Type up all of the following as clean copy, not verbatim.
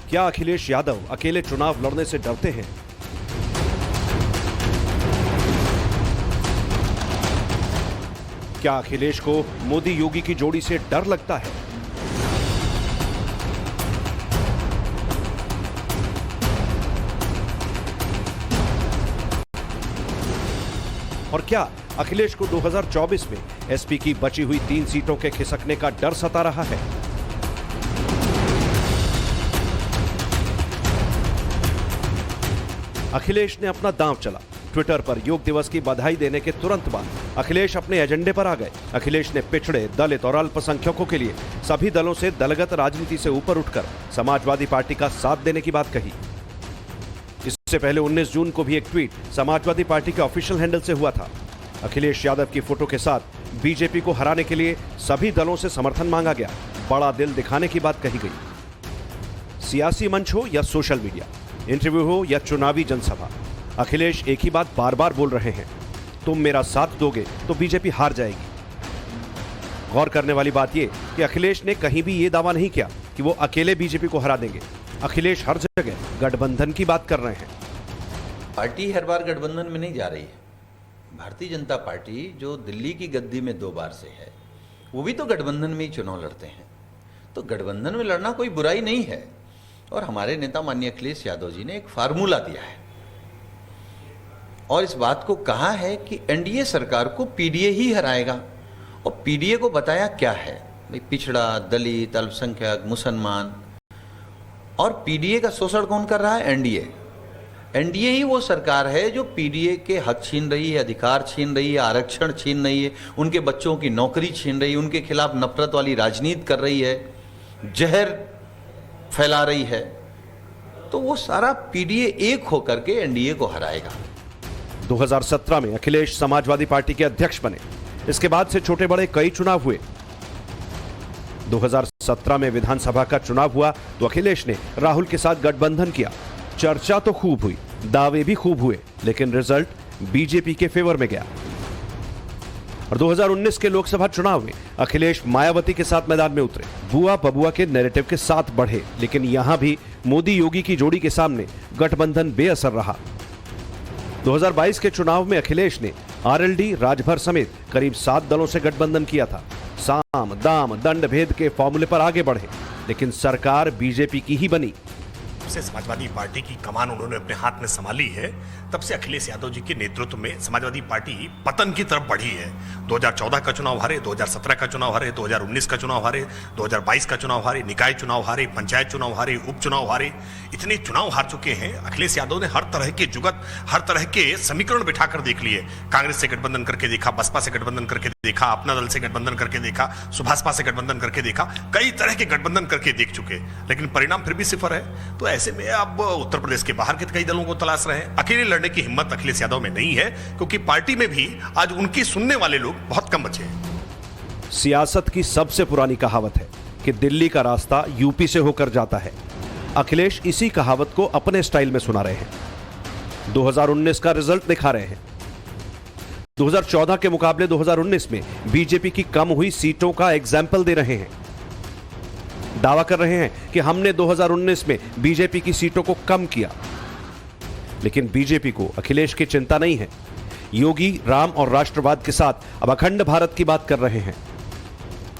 क्या अखिलेश यादव अकेले चुनाव लड़ने से डरते हैं? क्या अखिलेश को मोदी योगी की जोड़ी से डर लगता है? और क्या अखिलेश को 2024 में एसपी की बची हुई 3 सीटों के खिसकने का डर सता रहा है? अखिलेश ने अपना दांव चला। ट्विटर पर योग दिवस की बधाई देने के तुरंत बाद अखिलेश अपने एजेंडे पर आ गए। अखिलेश ने पिछड़े, दलित और अल्पसंख्यकों के लिए सभी दलों से दलगत राजनीति से ऊपर उठकर समाजवादी पार्टी का साथ देने की बात कही। इससे पहले 19 जून को भी एक ट्वीट समाजवादी पार्टी के ऑफिशियल हैंडल से हुआ था। अखिलेश यादव की फोटो के साथ बीजेपी को हराने के लिए सभी दलों से समर्थन मांगा गया। बड़ा दिल दिखाने की बात कही गई। सियासी मंच हो या सोशल मीडिया, इंटरव्यू हो या चुनावी जनसभा, अखिलेश एक ही बात बार बार बोल रहे हैं, तुम मेरा साथ दोगे तो बीजेपी हार जाएगी। गौर करने वाली बात यह कि अखिलेश ने कहीं भी यह दावा नहीं किया कि वो अकेले बीजेपी को हरा देंगे। अखिलेश हर जगह गठबंधन की बात कर रहे हैं। पार्टी हर बार गठबंधन में नहीं जा रही है। भारतीय जनता पार्टी जो दिल्ली की गद्दी में 2 बार से है, वो भी तो गठबंधन में ही चुनाव लड़ते हैं। तो गठबंधन में लड़ना कोई बुराई नहीं है। और हमारे नेता माननीय अखिलेश यादव जी ने एक फार्मूला दिया है और इस बात को कहा है कि एनडीए सरकार को पीडीए ही हराएगा। और पीडीए को बताया क्या है, भाई पिछड़ा, दलित, अल्पसंख्यक, मुसलमान। और पीडीए का शोषण कौन कर रहा है? एनडीए। एनडीए ही वो सरकार है जो पीडीए के हक छीन रही है, अधिकार छीन रही है, आरक्षण छीन रही है, उनके बच्चों की नौकरी छीन रही है, उनके खिलाफ नफरत वाली राजनीति कर रही है, जहर फैला रही है। तो वो सारा पीडीए एक होकर के एनडीए को हराएगा। 2017 में अखिलेश समाजवादी पार्टी के अध्यक्ष बने। इसके बाद से छोटे बड़े कई चुनाव हुए। 2017 में विधानसभा का चुनाव हुआ तो अखिलेश ने राहुल के साथ गठबंधन किया। चर्चा तो खूब हुई, दावे भी खूब हुए, लेकिन रिजल्ट बीजेपी के फेवर में गया। और 2019 के लोकसभा चुनाव में अखिलेश मायावती के साथ मैदान में उतरे। बुआ बबुआ के नैरेटिव के साथ बढ़े, लेकिन यहां भी मोदी योगी की जोड़ी के सामने गठबंधन बेअसर रहा। 2022 के चुनाव में अखिलेश ने आरएलडी, राजभर समेत करीब 7 दलों से गठबंधन किया था। साम, दाम, दंड भेद के फॉर्मूले पर आगे बढ़े, लेकिन सरकार बीजेपी की ही बनी। से समाजवादी पार्टी की कमान उन्होंने अपने हाथ में संभाली है, तब से अखिलेश यादव जी के नेतृत्व में समाजवादी पार्टी पतन की तरफ बढ़ी है। 2014 का चुनाव हारे, 2017 का चुनाव हारे, 2019 का चुनाव हारे, 2022 का चुनाव हारे, निकाय चुनाव हारे, पंचायत चुनाव हारे, उपचुनाव हारे, इतने चुनाव हार चुके हैं। अखिलेश यादव ने हर तरह के जुगत, हर तरह के समीकरण बिठाकर देख लिए। कांग्रेस से गठबंधन करके देखा, बसपा से गठबंधन करके देखा, अपना दल से गठबंधन करके देखा, सुभाषपा से गठबंधन करके देखा, कई तरह के गठबंधन करके देख चुके, लेकिन परिणाम फिर भी सिफर है। तो ऐसे में अब उत्तर प्रदेश के बाहर के कई दलों को तलाश रहे हैं। अकेले लड़ने की हिम्मत अखिलेश यादव में नहीं है, क्योंकि पार्टी में भी आज उनकी सुनने वाले लोग बहुत कम बचे हैं। सियासत की सबसे पुरानी कहावत है कि दिल्ली का रास्ता यूपी से होकर जाता है। अखिलेश इसी कहावत को अपने स्टाइल में सुना रहे हैं। 2019 का रिजल्ट दिखा रहे हैं। 2014 के मुकाबले 2019 में बीजेपी की कम हुई सीटों का एग्जाम्पल दे रहे हैं। दावा कर रहे हैं कि हमने 2019 में बीजेपी की सीटों को कम किया, लेकिन बीजेपी को अखिलेश की चिंता नहीं है। योगी राम और राष्ट्रवाद के साथ अब अखंड भारत की बात कर रहे हैं।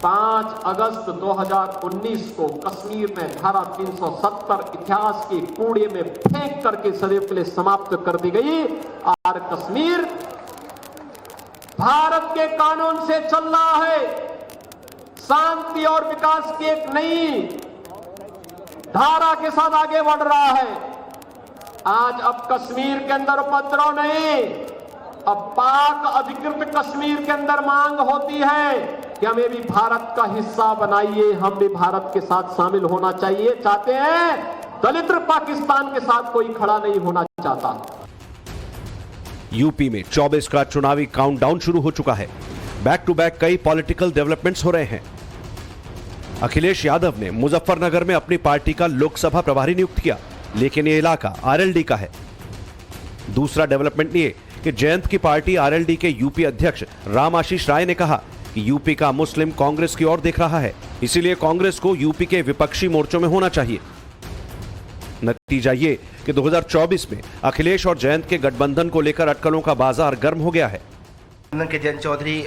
5 अगस्त 2019 को कश्मीर में धारा 370 इतिहास के कूड़े में फेंक करके सदैव के लिए समाप्त कर दी गई। और कश्मीर भारत के कानून से चल रहा है। शांति और विकास की एक नई धारा के साथ आगे बढ़ रहा है। आज अब कश्मीर के अंदर उपद्रव नहीं, अब पाक अधिकृत कश्मीर के अंदर मांग होती है कि हमें भी भारत का हिस्सा बनाइए, हम भी भारत के साथ शामिल होना चाहिए चाहते हैं। दलित पाकिस्तान के साथ कोई खड़ा नहीं होना चाहता। यूपी में 24 का चुनावी काउंटडाउन शुरू हो चुका है। बैक टू बैक कई पॉलिटिकल डेवलपमेंट्स हो रहे हैं। अखिलेश यादव ने मुजफ्फरनगर में अपनी पार्टी का लोकसभा प्रभारी नियुक्त किया, लेकिन यह इलाका आरएलडी का है। दूसरा डेवलपमेंट ये कि जयंत की पार्टी आरएलडी के यूपी अध्यक्ष राम आशीष राय ने कहा कि यूपी का मुस्लिम कांग्रेस की ओर देख रहा है, इसीलिए कांग्रेस को यूपी के विपक्षी मोर्चों में होना चाहिए। नतीजा ये कि 2024 में अखिलेश और जयंत के गठबंधन को लेकर अटकलों का बाजार गर्म हो गया है। के जयंत चौधरी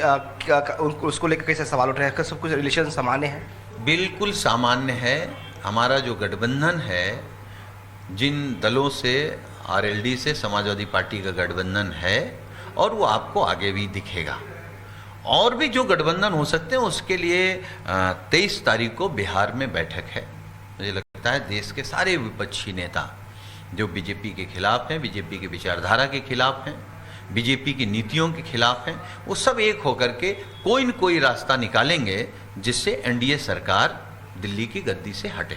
उसको लेकर कैसे सवाल उठ रहे हैं? सब कुछ रिलेशन सामान्य है? बिल्कुल सामान्य है। हमारा जो गठबंधन है, जिन दलों से आरएलडी से समाजवादी पार्टी का गठबंधन है, और वो आपको आगे भी दिखेगा। और भी जो गठबंधन हो सकते हैं उसके लिए 23 तारीख को बिहार में बैठक है। मुझे लगता है देश के सारे विपक्षी नेता जो बीजेपी के खिलाफ हैं, बीजेपी की विचारधारा के खिलाफ हैं, बीजेपी की नीतियों के खिलाफ हैं, वो सब एक होकर के कोई न कोई रास्ता निकालेंगे जिससे एनडीए सरकार दिल्ली की गद्दी से हटे।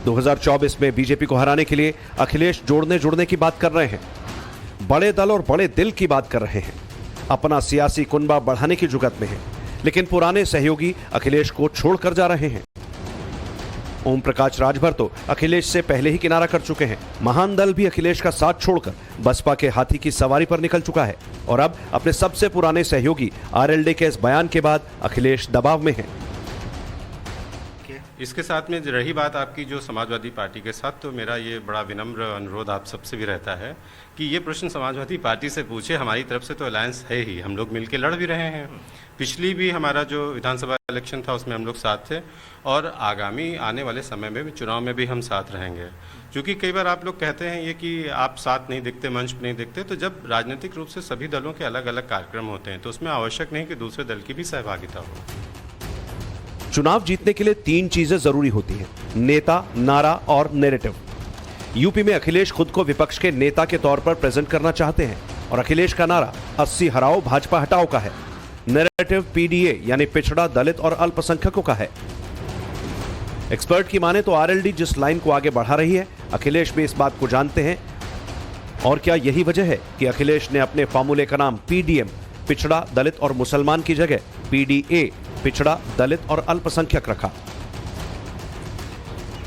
2024 में बीजेपी को हराने के लिए अखिलेश जोड़ने जुड़ने की बात कर रहे हैं, बड़े दल और बड़े दिल की बात कर रहे हैं, अपना सियासी कुनबा बढ़ाने की जुगत में हैं, लेकिन पुराने सहयोगी अखिलेश को छोड़कर जा रहे हैं। ओम प्रकाश राजभर तो अखिलेश से पहले ही किनारा कर चुके हैं। महान दल भी अखिलेश का साथ छोड़कर बसपा के हाथी की सवारी पर निकल चुका है और अब अपने सबसे पुराने सहयोगी आरएलडी के इस बयान के बाद अखिलेश दबाव में हैं। इसके साथ में रही बात आपकी जो समाजवादी पार्टी के साथ, तो मेरा ये बड़ा विनम्र अनुरोध आप सबसे भी रहता है कि ये प्रश्न समाजवादी पार्टी से पूछे। हमारी तरफ से तो अलायंस है ही, हम लोग मिलकर लड़ भी रहे हैं। पिछली भी हमारा जो विधानसभा इलेक्शन था उसमें हम लोग साथ थे और आगामी आने वाले समय में भी चुनाव में भी हम साथ रहेंगे। क्योंकि कई बार आप लोग कहते हैं ये कि आप साथ नहीं दिखते, मंच पर नहीं दिखते, तो जब राजनीतिक रूप से सभी दलों के अलग अलग कार्यक्रम होते हैं तो उसमें आवश्यक नहीं कि दूसरे दल की भी सहभागिता हो। चुनाव जीतने के लिए 3 चीजें जरूरी होती हैं: नेता, नारा और नैरेटिव। यूपी में अखिलेश खुद को विपक्ष के नेता के तौर पर प्रेजेंट करना चाहते हैं और अखिलेश का नारा 80 हराओ भाजपा हटाओ का है। नैरेटिव पीडीए यानी पिछड़ा, दलित और अल्पसंख्यकों का है। एक्सपर्ट की माने तो आरएलडी जिस लाइन को आगे बढ़ा रही है, अखिलेश भी इस बात को जानते हैं। और क्या यही वजह है कि अखिलेश ने अपने फार्मूले का नाम पीडीएम, पिछड़ा, दलित और मुसलमान की जगह पीडीए, पिछड़ा, दलित और अल्पसंख्यक रखा?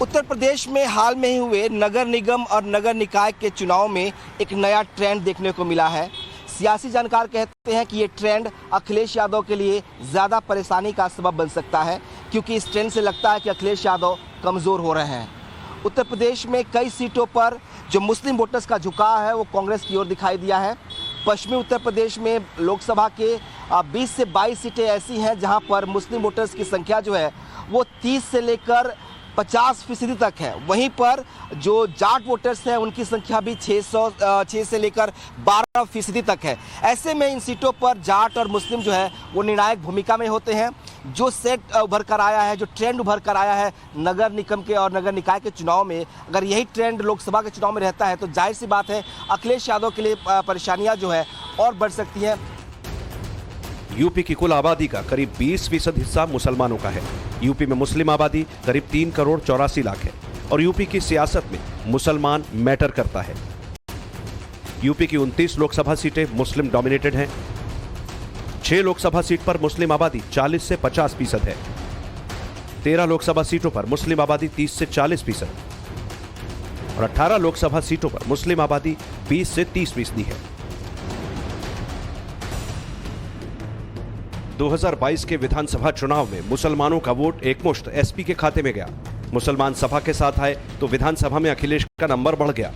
उत्तर प्रदेश में हाल में ही हुए नगर निगम और नगर निकाय के चुनाव में एक नया ट्रेंड देखने को मिला है। सियासी जानकार कहते हैं कि ये ट्रेंड अखिलेश यादव के लिए ज़्यादा परेशानी का सबब बन सकता है, क्योंकि इस ट्रेंड से लगता है कि अखिलेश यादव कमज़ोर हो रहे हैं। उत्तर प्रदेश में कई सीटों पर जो मुस्लिम वोटर्स का झुकाव है वो कांग्रेस की ओर दिखाई दिया है। पश्चिमी उत्तर प्रदेश में लोकसभा के 20 से 22 सीटें ऐसी हैं जहां पर मुस्लिम वोटर्स की संख्या जो है वो 30 से लेकर 50% तक है। वहीं पर जो जाट वोटर्स हैं उनकी संख्या भी 6 से लेकर 12% तक है। ऐसे में इन सीटों पर जाट और मुस्लिम जो है वो निर्णायक भूमिका में होते हैं। जो सेट उभर कर आया है, जो ट्रेंड उभर कर आया है नगर निगम के और नगर निकाय के चुनाव में, अगर यही ट्रेंड लोकसभा के चुनाव में रहता है तो जाहिर सी बात है अखिलेश यादव के लिए परेशानियां जो है और बढ़ सकती हैं। यूपी की कुल आबादी का करीब 20% हिस्सा मुसलमानों का है। यूपी में मुस्लिम आबादी करीब 3 करोड़ 84 लाख है और यूपी की सियासत में मुसलमान मैटर करता है। यूपी की 29 लोकसभा सीटें मुस्लिम डोमिनेटेड हैं। 6 लोकसभा सीट पर मुस्लिम आबादी 40 से 50% है। 13 लोकसभा सीटों पर मुस्लिम आबादी 30 से 40% और 18 लोकसभा सीटों पर मुस्लिम आबादी 20 से 30% है। 2022 के विधानसभा चुनाव में मुसलमानों का वोट एकमुश्त एसपी के खाते में गया। मुसलमान सभा के साथ आए तो विधानसभा में अखिलेश का नंबर बढ़ गया।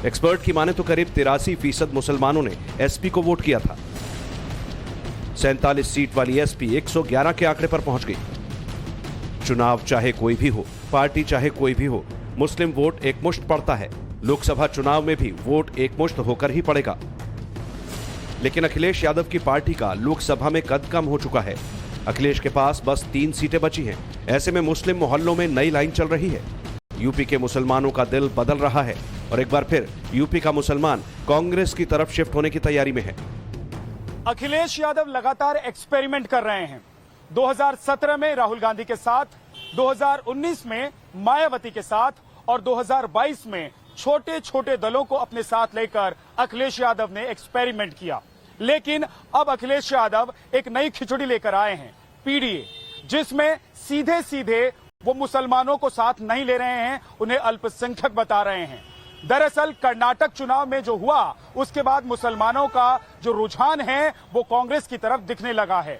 एक्सपर्ट की माने तो करीब 83% मुसलमानों ने एसपी को वोट किया था। 47 सीट वाली एसपी 111 के आंकड़े पर पहुंच गई। चुनाव चाहे कोई भी हो, पार्टी चाहे कोई भी हो, मुस्लिम वोट एकमुश्त पड़ता है। लोकसभा चुनाव में भी वोट एकमुश्त होकर ही पड़ेगा। लेकिन अखिलेश यादव की पार्टी का लोकसभा में कद कम हो चुका है। अखिलेश के पास बस 3 सीटें बची हैं। ऐसे में मुस्लिम मोहल्लों में नई लाइन चल रही है। यूपी के मुसलमानों का दिल बदल रहा है और एक बार फिर यूपी का मुसलमान कांग्रेस की तरफ शिफ्ट होने की तैयारी में है। अखिलेश यादव लगातार एक्सपेरिमेंट कर रहे हैं। 2017 में राहुल गांधी के साथ, 2019 में मायावती के साथ और 2022 में छोटे छोटे दलों को अपने साथ लेकर अखिलेश यादव ने एक्सपेरिमेंट किया। लेकिन अब अखिलेश यादव एक नई खिचड़ी लेकर आए हैं, पीडीए, जिसमें सीधे सीधे वो मुसलमानों को साथ नहीं ले रहे हैं, उन्हें अल्पसंख्यक बता रहे हैं। दरअसल कर्नाटक चुनाव में जो हुआ उसके बाद मुसलमानों का जो रुझान है वो कांग्रेस की तरफ दिखने लगा है।